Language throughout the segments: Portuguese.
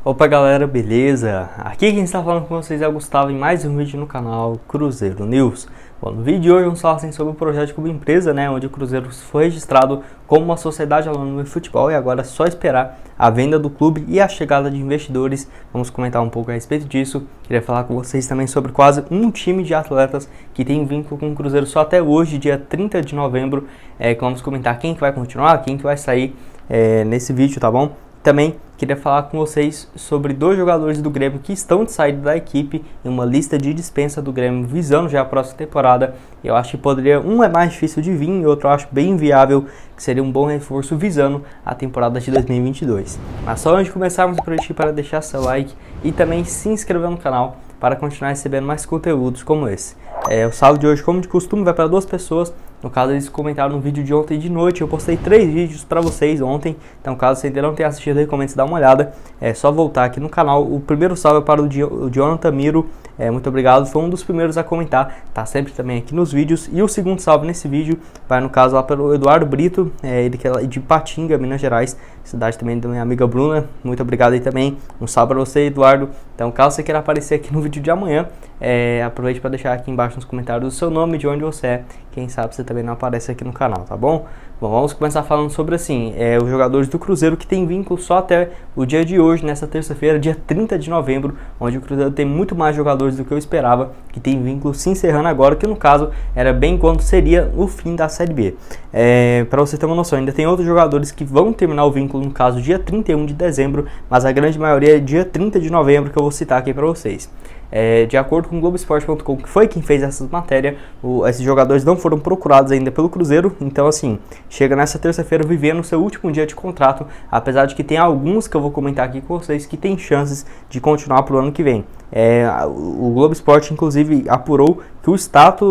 Opa galera, beleza? Aqui quem está falando com vocês é o Gustavo em mais um vídeo no canal Cruzeiro News. Bom, no vídeo de hoje vamos falar sobre o projeto de clube empresa, onde o Cruzeiro foi registrado como uma sociedade anônima de futebol e agora é só esperar a venda do clube e a chegada de investidores. Vamos comentar um pouco a respeito disso. Queria falar com vocês também sobre quase um time de atletas que tem vínculo com o Cruzeiro só até hoje, dia 30 de novembro. Vamos comentar quem que vai continuar, quem que vai sair nesse vídeo, tá bom? Também queria falar com vocês sobre dois jogadores do Grêmio que estão de saída da equipe em uma lista de dispensa do Grêmio visando já a próxima temporada. Eu acho que poderia, um é mais difícil de vir e outro eu acho bem viável, que seria um bom reforço visando a temporada de 2022. Mas só antes de começarmos, eu prometi para deixar seu like e também se inscrever no canal para continuar recebendo mais conteúdos como esse. O salve de hoje, como de costume, vai para duas pessoas. No caso, eles comentaram no vídeo de ontem de noite. Eu postei 3 vídeos para vocês ontem. Então, caso você ainda não tenha assistido, recomendo você dar uma olhada. É só voltar aqui no canal. O primeiro salve é para o Jonathan Miro. Muito obrigado. Foi um dos primeiros a comentar. Tá sempre também aqui nos vídeos. E o segundo salve nesse vídeo vai, no caso, lá pelo Eduardo Brito. Ele que é de Patinga, Minas Gerais. Cidade também da minha amiga Bruna. Muito obrigado aí também. Um salve para você, Eduardo. Então, caso você queira aparecer aqui no vídeo de amanhã, aproveite para deixar aqui embaixo nos comentários o seu nome, de onde você é. Quem sabe você também não aparece aqui no canal, tá bom? Bom, vamos começar falando sobre os jogadores do Cruzeiro que tem vínculo só até o dia de hoje, nessa terça-feira, dia 30 de novembro, onde o Cruzeiro tem muito mais jogadores do que eu esperava, que tem vínculo se encerrando agora, que no caso era bem quando seria o fim da Série B. Para você ter uma noção, ainda tem outros jogadores que vão terminar o vínculo, no caso dia 31 de dezembro, mas a grande maioria é dia 30 de novembro, que eu vou citar aqui para vocês. De acordo com o Globoesporte.com, que foi quem fez essa matéria, esses jogadores não foram procurados ainda pelo Cruzeiro, então assim, chega nessa terça-feira vivendo o seu último dia de contrato, apesar de que tem alguns que eu vou comentar aqui com vocês que tem chances de continuar para o ano que vem. O Globo Esporte inclusive apurou que o staff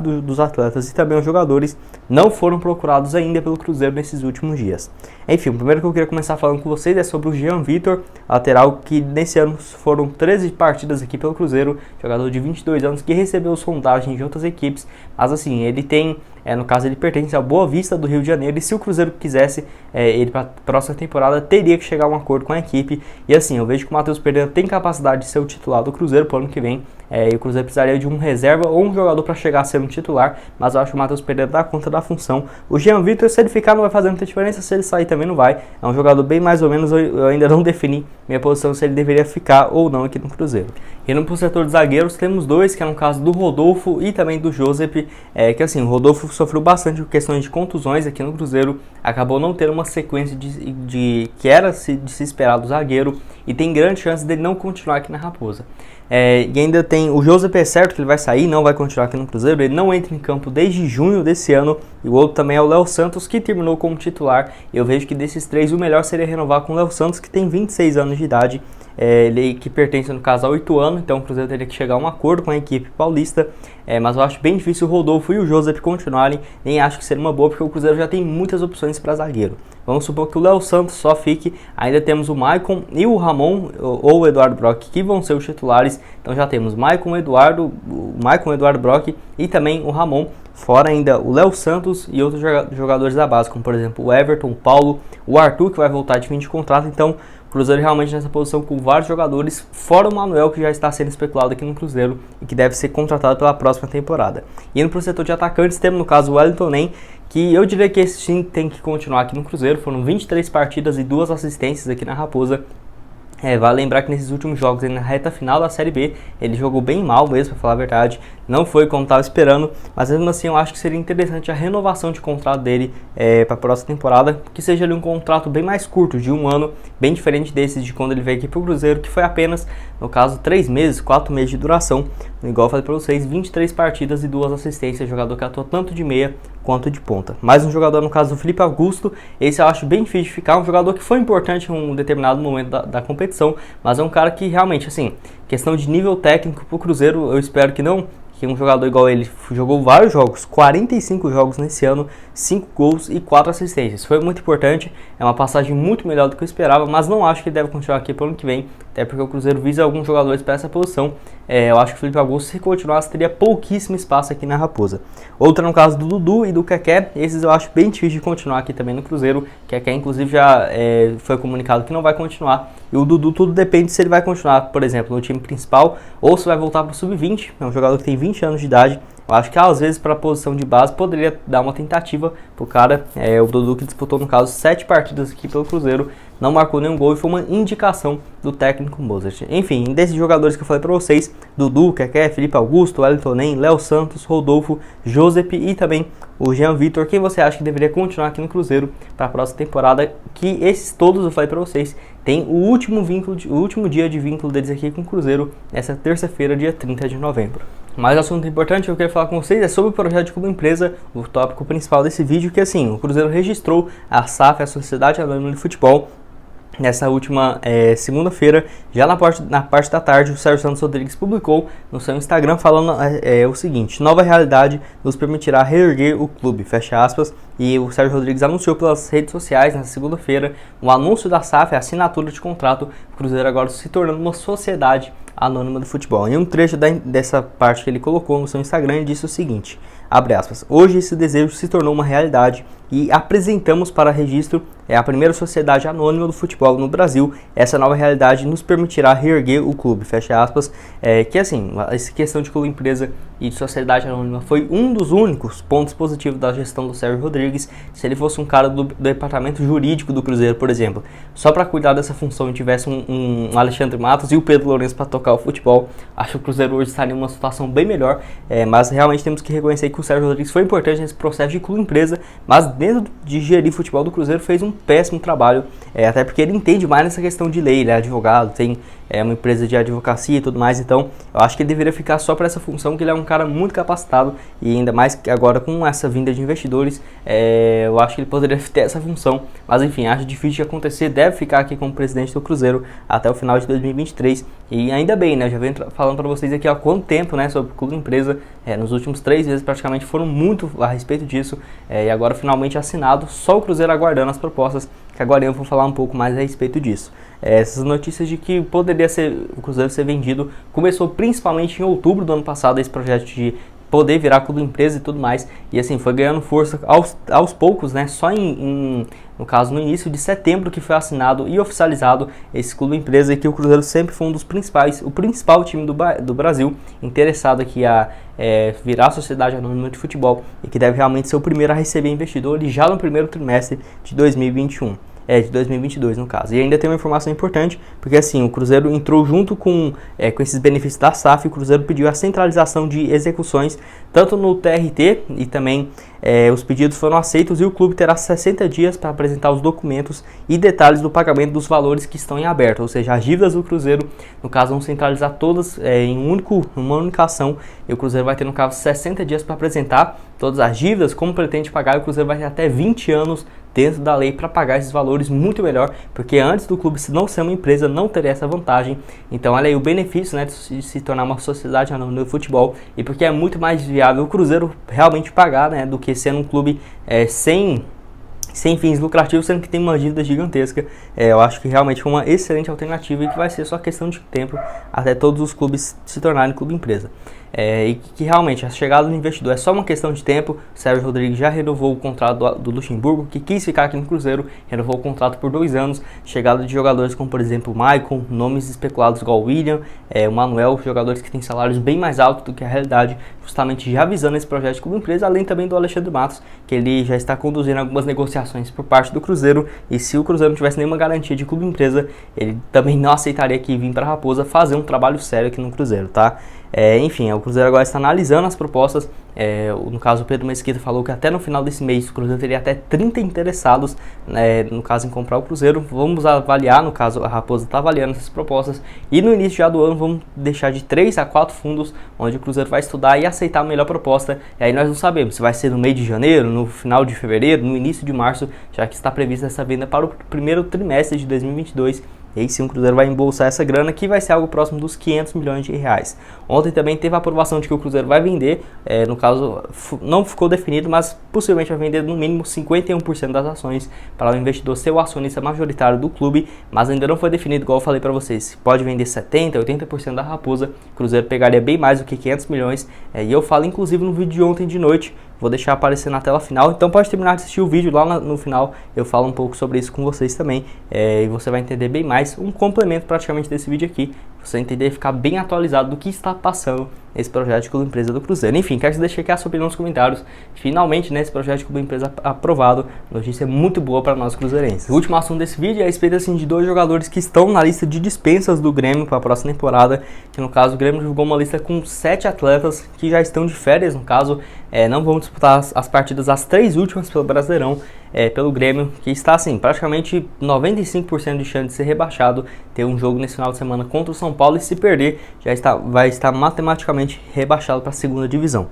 dos atletas e também os jogadores não foram procurados ainda pelo Cruzeiro nesses últimos dias. Enfim, o primeiro que eu queria começar falando com vocês é sobre o Jean Vitor, lateral que nesse ano foram 13 partidas aqui pelo Cruzeiro, jogador de 22 anos que recebeu sondagem de outras equipes, mas assim, ele tem, no caso ele pertence à Boa Vista do Rio de Janeiro, e se o Cruzeiro quisesse ele para a próxima temporada teria que chegar a um acordo com a equipe, e assim, eu vejo que o Matheus Pereira tem capacidade de ser o titular do Cruzeiro para o ano que vem, e o Cruzeiro precisaria de um reserva ou um jogador para chegar a ser um titular, mas eu acho que o Matheus Pereira dá conta da função. O Jean Vitor, se ele ficar, não vai fazer muita diferença, se ele sair também não vai, é um jogador bem mais ou menos, eu ainda não defini minha posição se ele deveria ficar ou não aqui no Cruzeiro. Indo para o setor de zagueiros, temos dois, que é no caso do Rodolfo e também do Josep, que assim, o Rodolfo sofreu bastante com questões de contusões aqui no Cruzeiro, acabou não tendo uma sequência que era de se esperar do zagueiro, e tem grande chance dele não continuar aqui na Raposa. E ainda tem o Josep, é certo que ele vai sair, não vai continuar aqui no Cruzeiro, ele não entra em campo desde junho desse ano, e o outro também é o Léo Santos, que terminou como titular. Eu vejo que desses três o melhor seria renovar com o Léo Santos, que tem 26 anos de idade, ele que pertence no caso a 8 anos, então o Cruzeiro teria que chegar a um acordo com a equipe paulista, mas eu acho bem difícil o Rodolfo e o Josep continuarem, nem acho que seria uma boa, porque o Cruzeiro já tem muitas opções para zagueiro. Vamos supor que o Léo Santos só fique, ainda temos o Maicon e o Ramon, ou o Eduardo Brock, que vão ser os titulares, então já temos o Maicon, Eduardo Brock e também o Ramon, fora ainda o Léo Santos e outros jogadores da base, como por exemplo o Everton, o Paulo, o Arthur, que vai voltar de fim de contrato. Então o Cruzeiro realmente nessa posição com vários jogadores, fora o Manuel, que já está sendo especulado aqui no Cruzeiro e que deve ser contratado pela próxima temporada. Indo para o setor de atacantes, temos no caso o Wellington Nem, que eu diria que esse time tem que continuar aqui no Cruzeiro. Foram 23 partidas e 2 assistências aqui na Raposa. Vale lembrar que nesses últimos jogos, na reta final da Série B, ele jogou bem mal mesmo, para falar a verdade. Não foi como estava esperando, mas mesmo assim eu acho que seria interessante a renovação de contrato dele para a próxima temporada, que seja ali um contrato bem mais curto, de 1 ano, bem diferente desses de quando ele veio aqui para o Cruzeiro, que foi apenas, no caso, 3 meses, 4 meses de duração. Igual eu falei para vocês, 23 partidas e 2 assistências, jogador que atua tanto de meia quanto de ponta. Mais um jogador, no caso, o Felipe Augusto, esse eu acho bem difícil de ficar, um jogador que foi importante em um determinado momento da competição, mas é um cara que realmente, assim, questão de nível técnico para o Cruzeiro, eu espero que não, que um jogador igual ele jogou vários jogos, 45 jogos nesse ano, 5 gols e 4 assistências. Foi muito importante, é uma passagem muito melhor do que eu esperava, mas não acho que ele deve continuar aqui para o ano que vem, até porque o Cruzeiro visa alguns jogadores para essa posição. Eu acho que o Felipe Augusto, se continuasse, teria pouquíssimo espaço aqui na Raposa. Outra no caso do Dudu e do Keké, esses eu acho bem difícil de continuar aqui também no Cruzeiro. Keké, inclusive, já foi comunicado que não vai continuar. E o Dudu, tudo depende se ele vai continuar, por exemplo, no time principal ou se vai voltar para o Sub-20. É um jogador que tem 20 anos de idade. Eu acho que às vezes para a posição de base poderia dar uma tentativa pro cara. O Dudu, que disputou no caso 7 partidas aqui pelo Cruzeiro, não marcou nenhum gol e foi uma indicação do técnico Mozart. Enfim, desses jogadores que eu falei para vocês, Dudu, Keké, Felipe Augusto, Wellington Nem, Léo Santos, Rodolfo, Josep e também o Jean Vitor, quem você acha que deveria continuar aqui no Cruzeiro para a próxima temporada? Que esses todos eu falei para vocês, tem o último dia de vínculo deles aqui com o Cruzeiro, nessa terça-feira, dia 30 de novembro. Mais assunto importante que eu quero falar com vocês é sobre o projeto de clube empresa, o tópico principal desse vídeo, que assim, o Cruzeiro registrou a SAF, a Sociedade Anônima de Futebol, nessa última segunda-feira, já na parte da tarde. O Sérgio Santos Rodrigues publicou no seu Instagram falando o seguinte: nova realidade nos permitirá reerguer o clube, fecha aspas. E o Sérgio Rodrigues anunciou pelas redes sociais nessa segunda-feira o anúncio da SAF, a assinatura de contrato, o Cruzeiro agora se tornando uma sociedade anônima do futebol. Em um trecho dessa parte que ele colocou no seu Instagram, ele disse o seguinte, abre aspas: hoje esse desejo se tornou uma realidade e apresentamos para registro a primeira sociedade anônima do futebol no Brasil. Essa nova realidade nos permitirá reerguer o clube, fecha aspas. Que assim, essa questão de clube empresa e de sociedade anônima foi um dos únicos pontos positivos da gestão do Sérgio Rodrigues. Se ele fosse um cara do departamento jurídico do Cruzeiro, por exemplo, só para cuidar dessa função e tivesse um Alexandre Matos e o Pedro Lourenço para tocar o futebol, acho que o Cruzeiro hoje estaria em uma situação bem melhor. Mas realmente temos que reconhecer que o Sérgio Rodrigues foi importante nesse processo de clube empresa, mas dentro de gerir futebol do Cruzeiro fez um péssimo trabalho, até porque ele entende mais nessa questão de lei, ele é advogado, tem uma empresa de advocacia e tudo mais. Então eu acho que ele deveria ficar só para essa função, que ele é um cara muito capacitado, e ainda mais que agora com essa vinda de investidores, eu acho que ele poderia ter essa função, mas enfim, acho difícil de acontecer. Deve ficar aqui como presidente do Cruzeiro até o final de 2023, e ainda bem, né, eu já venho falando para vocês aqui há quanto tempo, né, sobre o clube empresa, nos últimos 3 meses praticamente foram muito a respeito disso, e agora finalmente assinado, só o Cruzeiro aguardando as propostas, que agora eu vou falar um pouco mais a respeito disso. Essas notícias de que poderia ser o Cruzeiro ser vendido começou principalmente em outubro do ano passado, esse projeto de poder virar clube empresa e tudo mais, e assim, foi ganhando força aos poucos, né, só no caso, no início de setembro que foi assinado e oficializado esse clube empresa, e que o Cruzeiro sempre foi um dos principais, o principal time do Brasil interessado aqui a virar a sociedade anônima de futebol, e que deve realmente ser o primeiro a receber investidores já no primeiro trimestre de 2021. De 2022 no caso. E ainda tem uma informação importante, porque assim, o Cruzeiro entrou junto com esses benefícios da SAF. O Cruzeiro pediu a centralização de execuções, tanto no TRT, e também os pedidos foram aceitos, e o clube terá 60 dias para apresentar os documentos e detalhes do pagamento dos valores que estão em aberto, ou seja, as dívidas do Cruzeiro, no caso, vão centralizar todas em uma única ação, e o Cruzeiro vai ter, no caso, 60 dias para apresentar todas as dívidas, como pretende pagar. E o Cruzeiro vai ter até 20 anos dentro da lei para pagar esses valores muito melhor, porque antes do clube não ser uma empresa, não teria essa vantagem. Então olha aí o benefício, né, de se tornar uma sociedade anônima do futebol, e porque é muito mais viável o Cruzeiro realmente pagar, né, do que sendo um clube sem fins lucrativos, sendo que tem uma dívida gigantesca. Eu acho que realmente foi uma excelente alternativa, e que vai ser só questão de tempo até todos os clubes se tornarem clube empresa. E que realmente a chegada do investidor é só uma questão de tempo. O Sérgio Rodrigues já renovou o contrato do Luxemburgo, que quis ficar aqui no Cruzeiro, renovou o contrato por 2 anos. Chegada de jogadores como, por exemplo, o Maicon, nomes especulados igual o William, o Manuel, jogadores que têm salários bem mais altos do que a realidade, justamente já visando esse projeto como empresa, além também do Alexandre Matos, que ele já está conduzindo algumas negociações por parte do Cruzeiro, e se o Cruzeiro não tivesse nenhuma garantia de clube empresa, ele também não aceitaria aqui vir para a Raposa fazer um trabalho sério aqui no Cruzeiro, tá? Enfim, o Cruzeiro agora está analisando as propostas. No caso, o Pedro Mesquita falou que até no final desse mês o Cruzeiro teria até 30 interessados, no caso, em comprar o Cruzeiro. Vamos avaliar, no caso, a Raposa está avaliando essas propostas, e no início já do ano vamos deixar de 3 a 4 fundos, onde o Cruzeiro vai estudar e aceitar a melhor proposta. E aí nós não sabemos se vai ser no meio de janeiro, no final de fevereiro, no início de março, já que está prevista essa venda para o primeiro trimestre de 2022. e aí sim o Cruzeiro vai embolsar essa grana, que vai ser algo próximo dos 500 milhões de reais. Ontem também teve a aprovação de que o Cruzeiro vai vender, no caso não ficou definido, mas possivelmente vai vender no mínimo 51% das ações para o investidor ser o acionista majoritário do clube, mas ainda não foi definido, igual eu falei para vocês, pode vender 70%, 80% da Raposa, o Cruzeiro pegaria bem mais do que 500 milhões, e eu falo inclusive no vídeo de ontem de noite, vou deixar aparecer na tela final, então pode terminar de assistir o vídeo, lá no final eu falo um pouco sobre isso com vocês também, e você vai entender bem mais, um complemento praticamente desse vídeo aqui, você entender e ficar bem atualizado do que está passando nesse projeto de Clube Empresa do Cruzeiro. Enfim, quero que você deixe aqui a sua opinião nos comentários. Finalmente, esse projeto de Clube Empresa aprovado, notícia muito boa para nós cruzeirenses. O último assunto desse vídeo é a respeito assim, de 2 jogadores que estão na lista de dispensas do Grêmio para a próxima temporada, que no caso o Grêmio divulgou uma lista com 7 atletas que já estão de férias, no caso, não vão disputar as partidas, as 3 últimas pelo Brasileirão, pelo Grêmio, que está assim, praticamente 95% de chance de ser rebaixado, ter um jogo nesse final de semana contra o São Paulo, e se perder, vai estar matematicamente rebaixado para a segunda divisão.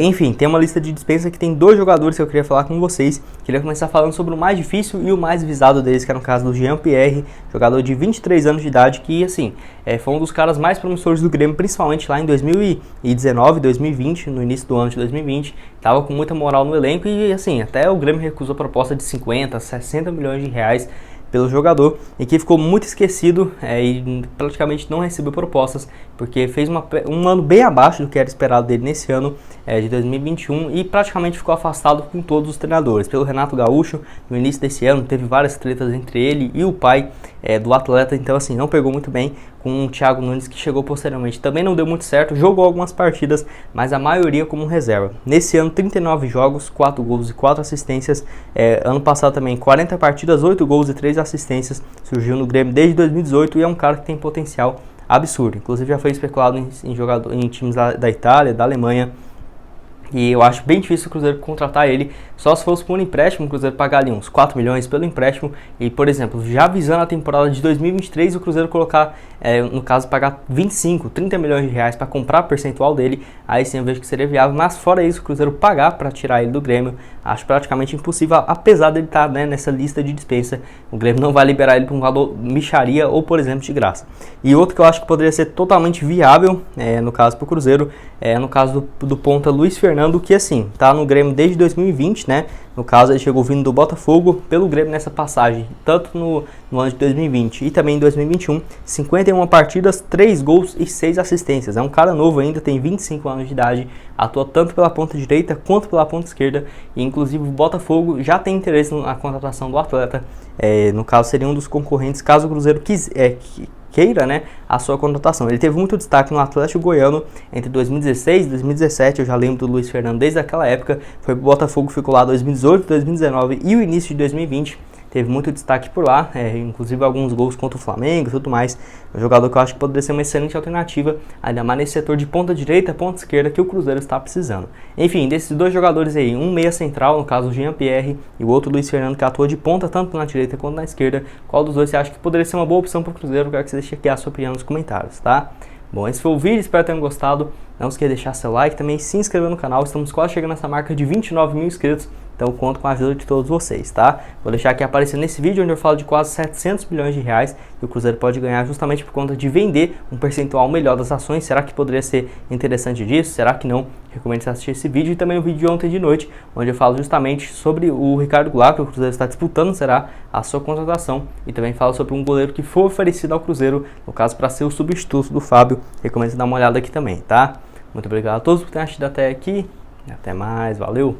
Enfim, tem uma lista de dispensa que tem 2 jogadores que eu queria falar com vocês. Queria começar falando sobre o mais difícil e o mais visado deles, que é no caso do Jean-Pierre, jogador de 23 anos de idade, que assim, foi um dos caras mais promissores do Grêmio, principalmente lá em 2019, 2020, no início do ano de 2020, estava com muita moral no elenco e assim, até o Grêmio recusou a proposta de 50, 60 milhões de reais pelo jogador, e que ficou muito esquecido e praticamente não recebeu propostas, porque fez um ano bem abaixo do que era esperado dele nesse ano de 2021 e praticamente ficou afastado com todos os treinadores. Pelo Renato Gaúcho, no início desse ano, teve várias tretas entre ele e o pai do atleta, então assim, não pegou muito bem com o Thiago Nunes, que chegou posteriormente. Também não deu muito certo, jogou algumas partidas, mas a maioria como reserva. Nesse ano, 39 jogos, 4 gols e 4 assistências. Ano passado também, 40 partidas, 8 gols e 3 assistências. Surgiu no Grêmio desde 2018 e é um cara que tem potencial absurdo. Inclusive já foi especulado em times da Itália, da Alemanha. E eu acho bem difícil o Cruzeiro contratar ele, só se fosse por um empréstimo, o Cruzeiro pagar ali uns 4 milhões pelo empréstimo. E, por exemplo, já visando a temporada de 2023, o Cruzeiro colocar, no caso, pagar 25, 30 milhões de reais para comprar o percentual dele, aí sim eu vejo que seria viável. Mas fora isso, o Cruzeiro pagar para tirar ele do Grêmio, acho praticamente impossível, apesar dele estar nessa lista de dispensa. O Grêmio não vai liberar ele por um valor mixaria ou, por exemplo, de graça. E outro que eu acho que poderia ser totalmente viável, no caso para o Cruzeiro, no caso do ponta Luiz Fernando, que assim, tá no Grêmio desde 2020, né? No caso, ele chegou vindo do Botafogo pelo Grêmio nessa passagem, tanto no ano de 2020 e também em 2021, 51 partidas, 3 gols e 6 assistências. É um cara novo ainda, tem 25 anos de idade, atua tanto pela ponta direita quanto pela ponta esquerda, e inclusive o Botafogo já tem interesse na contratação do atleta. No caso, seria um dos concorrentes caso o Cruzeiro queira, né, a sua contratação. Ele teve muito destaque no Atlético Goiano entre 2016 e 2017, eu já lembro do Luiz Fernando desde aquela época, foi pro Botafogo, ficou lá 2018, 2019 e o início de 2020, teve muito destaque por lá, inclusive alguns gols contra o Flamengo e tudo mais. Um jogador que eu acho que poderia ser uma excelente alternativa, ainda mais nesse setor de ponta direita, ponta esquerda, que o Cruzeiro está precisando. Enfim, desses 2 jogadores aí, um meia central, no caso o Jean-Pierre, e o outro Luiz Fernando, que atua de ponta tanto na direita quanto na esquerda, qual dos dois você acha que poderia ser uma boa opção para o Cruzeiro? Eu quero que você deixe aqui a sua opinião nos comentários, tá? Bom, esse foi o vídeo, espero que tenham gostado. Não esqueça de deixar seu like, também se inscrever no canal, estamos quase chegando nessa marca de 29 mil inscritos. Então eu conto com a ajuda de todos vocês, tá? Vou deixar aqui aparecendo nesse vídeo onde eu falo de quase 700 milhões de reais que o Cruzeiro pode ganhar justamente por conta de vender um percentual melhor das ações. Será que poderia ser interessante disso? Será que não? Recomendo você assistir esse vídeo e também o vídeo de ontem de noite, onde eu falo justamente sobre o Ricardo Goulart, que o Cruzeiro está disputando, será a sua contratação, e também falo sobre um goleiro que foi oferecido ao Cruzeiro, no caso para ser o substituto do Fábio. Recomendo você dar uma olhada aqui também, tá? Muito obrigado a todos por terem assistido até aqui, e até mais, valeu!